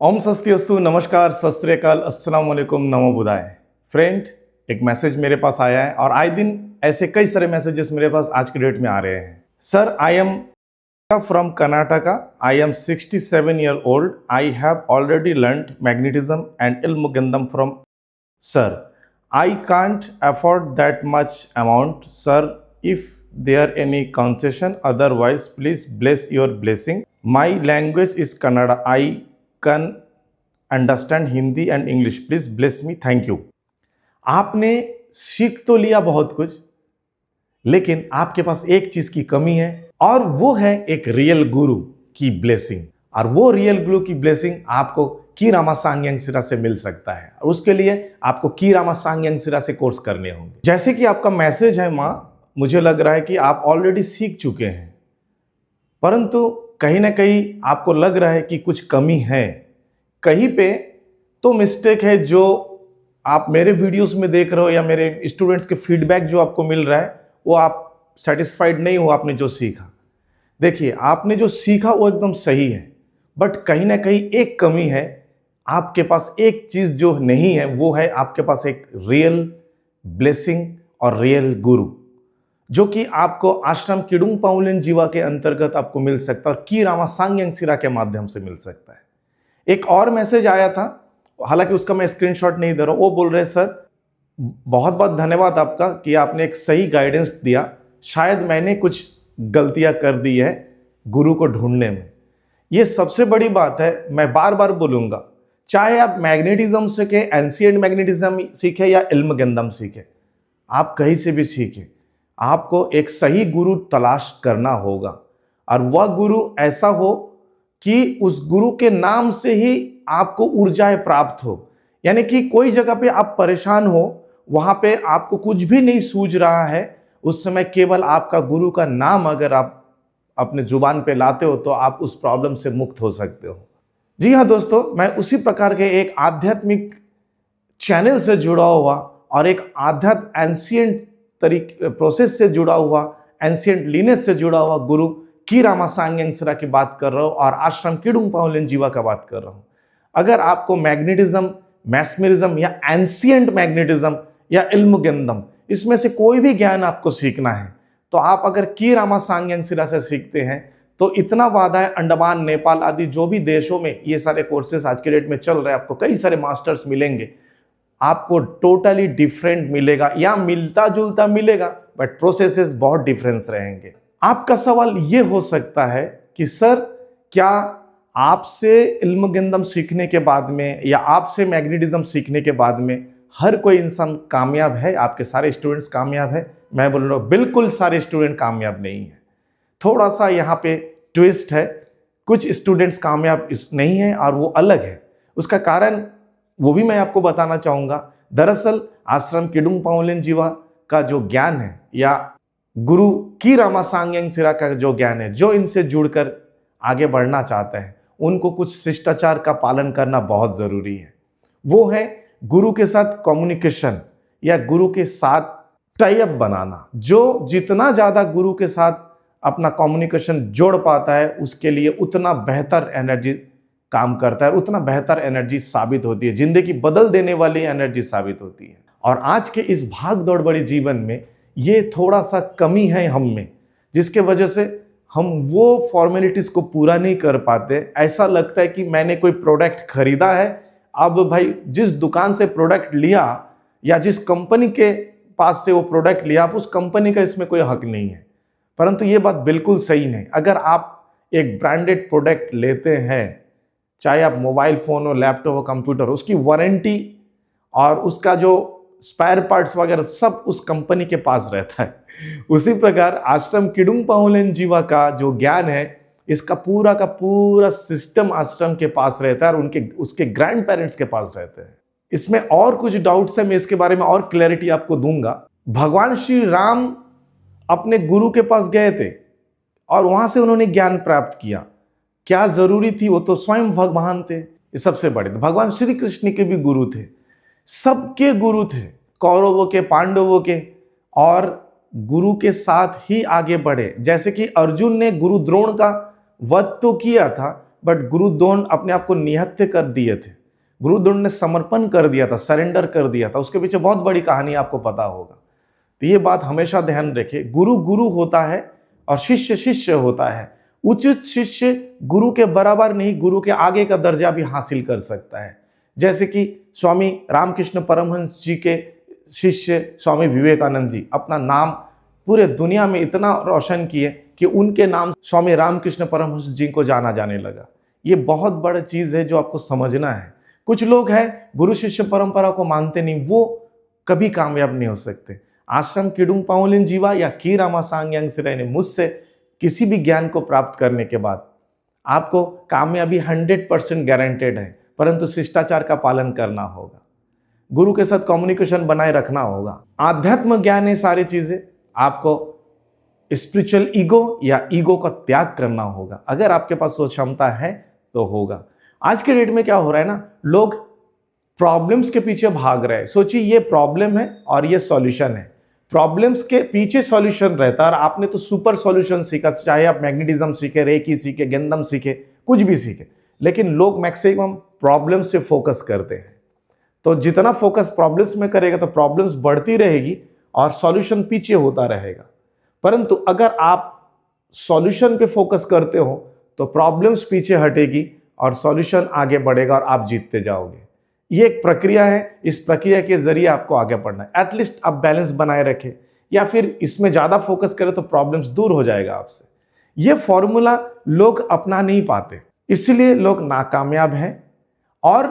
ओम स्वस्ति अस्तु, नमस्कार, सत श्री अकाल, अस्सलाम वालेकुम, नमो बुधाय। फ्रेंड, एक मैसेज मेरे पास आया है और आए दिन ऐसे कई सारे मैसेजेस मेरे पास आज की डेट में आ रहे हैं। Sir, I am from Karnataka, I am 67 year old, I have already learned magnetism and इल्मुगंदम from sir. I can't afford that much amount sir, if there any concession, otherwise please bless your blessing. My language is Kannada, I can understand Hindi and English, please bless me, thank you. आपने सीख तो लिया बहुत कुछ, लेकिन आपके पास एक चीज की कमी है और वो है एक रियल गुरु की ब्लेसिंग। और वो रियल गुरु की ब्लेसिंग आपको की रामा सांग्यांग सिरा से मिल सकता है। और उसके लिए आपको की रामा सांग्यांग सिरा से कोर्स करने होंगे। जैसे कि आपका मैसेज है माँ, मुझे लग रहा है कि आप ऑलरेडी सीख चुके हैं, परंतु कहीं ना कहीं आपको लग रहा है कि कुछ कमी है, कहीं पे तो मिस्टेक है जो आप मेरे वीडियोस में देख रहे हो या मेरे स्टूडेंट्स के फीडबैक जो आपको मिल रहा है वो आप सेटिस्फाइड नहीं हो आपने जो सीखा। देखिए, आपने जो सीखा वो एकदम सही है, बट कहीं ना कहीं एक कमी है। आपके पास एक चीज जो नहीं है वो है आपके पास एक रियल ब्लेसिंग और रियल गुरु, जो कि आपको आश्रम किडुंग पाउलिन जीवा के अंतर्गत आपको मिल सकता है और की रामा सांग्यांग सिरा के माध्यम से मिल सकता है। एक और मैसेज आया था, हालांकि उसका मैं स्क्रीनशॉट नहीं दे रहा हूं। वो बोल रहे सर, बहुत बहुत धन्यवाद आपका कि आपने एक सही गाइडेंस दिया। शायद मैंने कुछ गलतियां कर दी है गुरु को ढूंढने में। ये सबसे बड़ी बात है, मैं बार बार बोलूंगा, चाहे आप मैग्नेटिज्म सीखे, एंशिएंट मैग्नेटिज्म सीखे या इल्मगंदम सीखे, आप कहीं से भी सीखे, आपको एक सही गुरु तलाश करना होगा। और वह गुरु ऐसा हो कि उस गुरु के नाम से ही आपको ऊर्जाएं प्राप्त हो। यानी कि कोई जगह पे आप परेशान हो, वहां पे आपको कुछ भी नहीं सूझ रहा है, उस समय केवल आपका गुरु का नाम अगर आप अपने जुबान पे लाते हो तो आप उस प्रॉब्लम से मुक्त हो सकते हो। जी हाँ दोस्तों, मैं उसी प्रकार के एक आध्यात्मिक चैनल से जुड़ा हुआ और एक आध्यात्म एंशिएंट तरीके प्रोसेस से जुड़ा हुआ, एंशिएंट लीनेज से जुड़ा हुआ गुरु की रामा सांग्यांग सिरा की बात कर रहा हूं और आश्रम किडुंग पाउलिन जीवा का बात कर रहा हूं। अगर आपको मैग्नेटिज्म, मैस्मेरिज्म या एंशिएंट मैग्नेटिज्म या इल्मुगंदम, इसमें से कोई भी ज्ञान आपको सीखना है तो आप अगर की रामा सांग्यांग सिरा से सीखते हैं तो इतना वादा है, अंडमान, नेपाल आदि जो भी देशों में ये सारे कोर्सेस आज के डेट में चल रहे हैं, आपको कई सारे मास्टर्स मिलेंगे। आपको टोटली डिफरेंट मिलेगा या मिलता जुलता मिलेगा, बट प्रोसेसेस बहुत डिफरेंस रहेंगे। आपका सवाल ये हो सकता है कि सर, क्या आपसे इल्मुगंदम सीखने के बाद में या आपसे मैग्नेटिज्म सीखने के बाद में हर कोई इंसान कामयाब है? आपके सारे स्टूडेंट्स कामयाब है? मैं बोल रहा हूँ बिल्कुल सारे स्टूडेंट कामयाब नहीं है। थोड़ा सा यहाँ पे ट्विस्ट है, कुछ स्टूडेंट्स कामयाब नहीं है और वो अलग है। उसका कारण वो भी मैं आपको बताना चाहूँगा। दरअसल आश्रम किडुंग पाउलिन जीवा का जो ज्ञान है या गुरु की रामा सांग्यांग सिरा का जो ज्ञान है, जो इनसे जुड़कर आगे बढ़ना चाहते हैं उनको कुछ शिष्टाचार का पालन करना बहुत ज़रूरी है। वो है गुरु के साथ कम्युनिकेशन या गुरु के साथ टाई अप बनाना। जो जितना ज़्यादा गुरु के साथ अपना कम्युनिकेशन जोड़ पाता है उसके लिए उतना बेहतर एनर्जी काम करता है, उतना बेहतर एनर्जी साबित होती है, जिंदगी बदल देने वाली एनर्जी साबित होती है। और आज के इस भाग दौड़ बड़े जीवन में ये थोड़ा सा कमी है हम में, जिसके वजह से हम वो फॉर्मेलिटीज को पूरा नहीं कर पाते। ऐसा लगता है कि मैंने कोई प्रोडक्ट खरीदा है, अब भाई जिस दुकान से प्रोडक्ट लिया या जिस कंपनी के पास से वो प्रोडक्ट लिया, आप उस कंपनी का इसमें कोई हक नहीं है। परंतु ये बात बिल्कुल सही नहीं। अगर आप एक ब्रांडेड प्रोडक्ट लेते हैं, चाहे आप मोबाइल फ़ोन हो, लैपटॉप हो, कंप्यूटर हो, उसकी वारंटी और उसका जो स्पेयर पार्ट्स वगैरह सब उस कंपनी के पास रहता है। उसी प्रकार आश्रम किडुंग पाउलिन जीवा का जो ज्ञान है, इसका पूरा का पूरा सिस्टम आश्रम के पास रहता है और उसके ग्रैंड पेरेंट्स के पास रहते हैं। इसमें और कुछ डाउट्स है, मैं इसके बारे में और क्लैरिटी आपको दूंगा। भगवान श्री राम अपने गुरु के पास गए थे और वहां से उन्होंने ज्ञान प्राप्त किया। क्या जरूरी थी? वो तो स्वयं भगवान थे, ये सबसे बड़े थे। भगवान श्री कृष्ण के भी गुरु थे, सबके गुरु थे, कौरवों के, पांडवों के, और गुरु के साथ ही आगे बढ़े। जैसे कि अर्जुन ने गुरु द्रोण का वध तो किया था, बट गुरु द्रोण अपने आप को निहत्थे कर दिए थे। गुरु द्रोण ने समर्पण कर दिया था, सरेंडर कर दिया था। उसके पीछे बहुत बड़ी कहानी आपको पता होगा। तो ये बात हमेशा ध्यान रखिए, गुरु गुरु होता है और शिष्य शिष्य होता है। उचित शिष्य गुरु के बराबर नहीं, गुरु के आगे का दर्जा भी हासिल कर सकता है। जैसे कि स्वामी रामकृष्ण परमहंस जी के शिष्य स्वामी विवेकानंद जी अपना नाम पूरे दुनिया में इतना रोशन किए कि उनके नाम स्वामी रामकृष्ण परमहंस जी को जाना जाने लगा। ये बहुत बड़ी चीज़ है जो आपको समझना है। कुछ लोग हैं गुरु शिष्य परंपरा को मानते नहीं, वो कभी कामयाब नहीं हो सकते। आश्रम किडुंग पाओलिन जीवा या की रामा सांग्यांग सिराय ने मुझसे किसी भी ज्ञान को प्राप्त करने के बाद आपको कामयाबी 100% गारंटेड है, परंतु शिष्टाचार का पालन करना होगा, गुरु के साथ कम्युनिकेशन बनाए रखना होगा। आध्यात्म ज्ञान है सारी चीजें, आपको स्पिरिचुअल ईगो या ईगो का त्याग करना होगा। अगर आपके पास वो क्षमता है तो होगा। आज के डेट में क्या हो रहा है ना, लोग प्रॉब्लम्स के पीछे भाग रहे हैं। सोचिए ये प्रॉब्लम है और ये सॉल्यूशन है। प्रॉब्लम्स के पीछे सॉल्यूशन रहता है और आपने तो सुपर सॉल्यूशन सीखा, चाहे आप मैग्नेटिज्म सीखे, रेकी सीखे, गेंदम सीखे, कुछ भी सीखे, लेकिन लोग मैक्सिमम प्रॉब्लम से फोकस करते हैं। तो जितना फोकस प्रॉब्लम्स में करेगा तो प्रॉब्लम्स बढ़ती रहेगी और सॉल्यूशन पीछे होता रहेगा। परंतु अगर आप सॉल्यूशन पे फोकस करते हो तो प्रॉब्लम्स पीछे हटेगी और सॉल्यूशन आगे बढ़ेगा और आप जीतते जाओगे। ये एक प्रक्रिया है, इस प्रक्रिया के जरिए आपको आगे बढ़ना है। एटलीस्ट आप बैलेंस बनाए रखें, या फिर इसमें ज़्यादा फोकस करें तो प्रॉब्लम्स दूर हो जाएगा आपसे। ये फॉर्मूला लोग अपना नहीं पाते, इसलिए लोग नाकामयाब हैं। और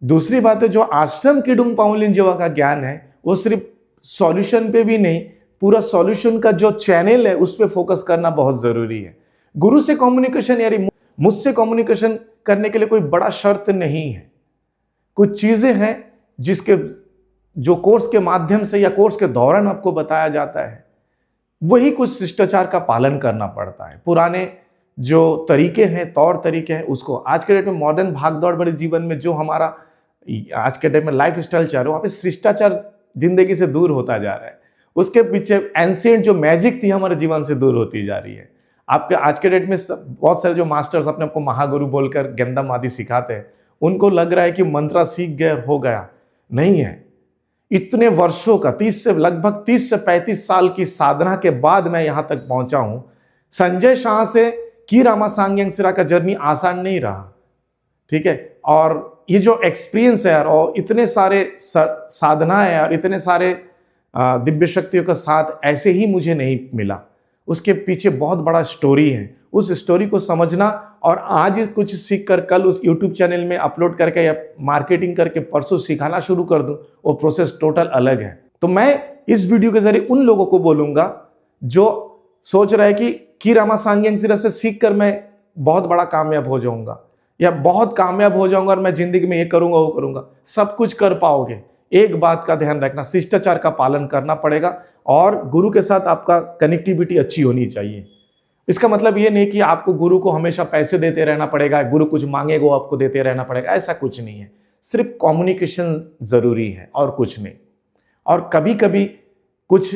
दूसरी बात है, जो आश्रम किडुंग पाओलिन जीवा का ज्ञान है वो सिर्फ सॉल्यूशन पे भी नहीं, पूरा सॉल्यूशन का जो चैनल है उस पर फोकस करना बहुत ज़रूरी है। गुरु से कम्युनिकेशन यानी मुझसे कम्युनिकेशन करने के लिए कोई बड़ा शर्त नहीं है। कुछ चीज़ें हैं जिसके जो कोर्स के माध्यम से या कोर्स के दौरान आपको बताया जाता है, वही कुछ शिष्टाचार का पालन करना पड़ता है। पुराने जो तरीके हैं, तौर तरीके हैं, उसको आज के डेट में मॉडर्न भागदौड़ भरे जीवन में जो हमारा आज के डेट में लाइफ स्टाइल चल रहा है, वहाँ पे शिष्टाचार जिंदगी से दूर होता जा रहा है। उसके पीछे एंशिएंट जो मैजिक थी हमारे जीवन से दूर होती जा रही है। आपके आज के डेट में बहुत सारे जो मास्टर्स अपने आपको महागुरु बोलकर गेंदम आदि सिखाते हैं, उनको लग रहा है कि मंत्र सीख गए हो गया। नहीं है। इतने वर्षों का लगभग 30 से 35 साल की साधना के बाद मैं यहाँ तक पहुँचा हूँ। संजय शाह से की रामा सांग्यांग सिरा का जर्नी आसान नहीं रहा, ठीक है। और ये जो एक्सपीरियंस है और इतने सारे साधना है और इतने सारे दिव्य शक्तियों का साथ ऐसे ही मुझे नहीं मिला। उसके पीछे बहुत बड़ा स्टोरी है। उस स्टोरी को समझना और आज कुछ सीख कर कल उस YouTube चैनल में अपलोड करके या मार्केटिंग करके परसों सिखाना शुरू कर दूं, वो प्रोसेस टोटल अलग है। तो मैं इस वीडियो के जरिए उन लोगों को बोलूँगा जो सोच रहे हैं कि रामा सांग्यांग सिरा से सीख कर मैं बहुत बड़ा कामयाब हो जाऊँगा या बहुत कामयाब हो जाऊँगा और मैं ज़िंदगी में ये करूँगा वो करूँगा। सब कुछ कर पाओगे, एक बात का ध्यान रखना, शिष्टाचार का पालन करना पड़ेगा और गुरु के साथ आपका कनेक्टिविटी अच्छी होनी चाहिए। इसका मतलब ये नहीं कि आपको गुरु को हमेशा पैसे देते रहना पड़ेगा, गुरु कुछ मांगेगा वो आपको देते रहना पड़ेगा, ऐसा कुछ नहीं है। सिर्फ कम्युनिकेशन ज़रूरी है और कुछ नहीं। और कभी कभी कुछ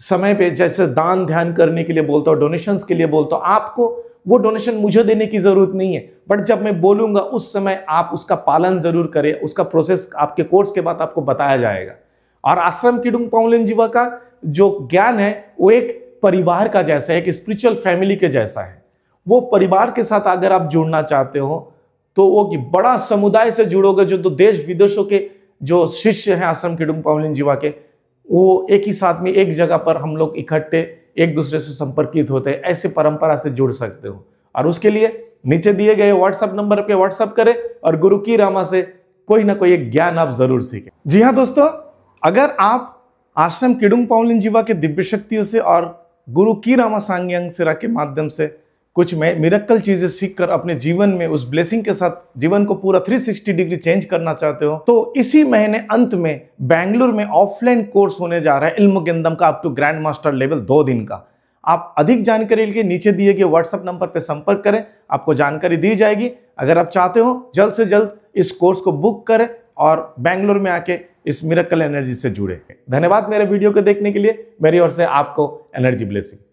समय पे जैसे दान ध्यान करने के लिए बोलता हूँ, डोनेशंस के लिए बोलता हूँ, आपको वो डोनेशन मुझे देने की ज़रूरत नहीं है, बट जब मैं बोलूँगा उस समय आप उसका पालन ज़रूर करें। उसका प्रोसेस आपके कोर्स के बाद आपको बताया जाएगा। और आश्रम किडुंग पाओलिन जीवा का जो ज्ञान है वो एक परिवार का जैसा है, एक स्पिरिचुअल फैमिली के जैसा है। वो परिवार के साथ अगर आप जुड़ना चाहते हो तो वो बड़ा समुदाय से जुड़ोगे, जो तो देश विदेशों के जो शिष्य हैं आश्रम किडुंग पाओलिन जीवा के, वो एक ही साथ में एक जगह पर हम लोग इकट्ठे एक दूसरे से संपर्कित होते हैं, ऐसे परंपरा से जुड़ सकते हो। और उसके लिए नीचे दिए गए व्हाट्सएप नंबर पे व्हाट्सएप करें और गुरु की रामा से कोई ना कोई एक ज्ञान आप जरूर सीखें। जी हाँ दोस्तों, अगर आप आश्रम किडुंग पाओलिन जीवा के दिव्य शक्तियों से और गुरु की रामा सांग्यांग सिरा के माध्यम से कुछ मिरेकल चीजें सीखकर अपने जीवन में उस ब्लेसिंग के साथ जीवन को पूरा 360 डिग्री चेंज करना चाहते हो, तो इसी महीने अंत में बेंगलुरु में ऑफलाइन कोर्स होने जा रहा है इल्म गेंदम का up to grand master level 2 दिन का। आप अधिक जानकारी के लिए नीचे दिए गए व्हाट्सएप नंबर पर संपर्क करें, आपको जानकारी दी जाएगी। अगर आप चाहते हो जल्द से जल्द इस कोर्स को बुक करें और बेंगलुरु में आके इस मिरेकल एनर्जी से जुड़े। धन्यवाद मेरे वीडियो को देखने के लिए। मेरी ओर से आपको एनर्जी ब्लेसिंग।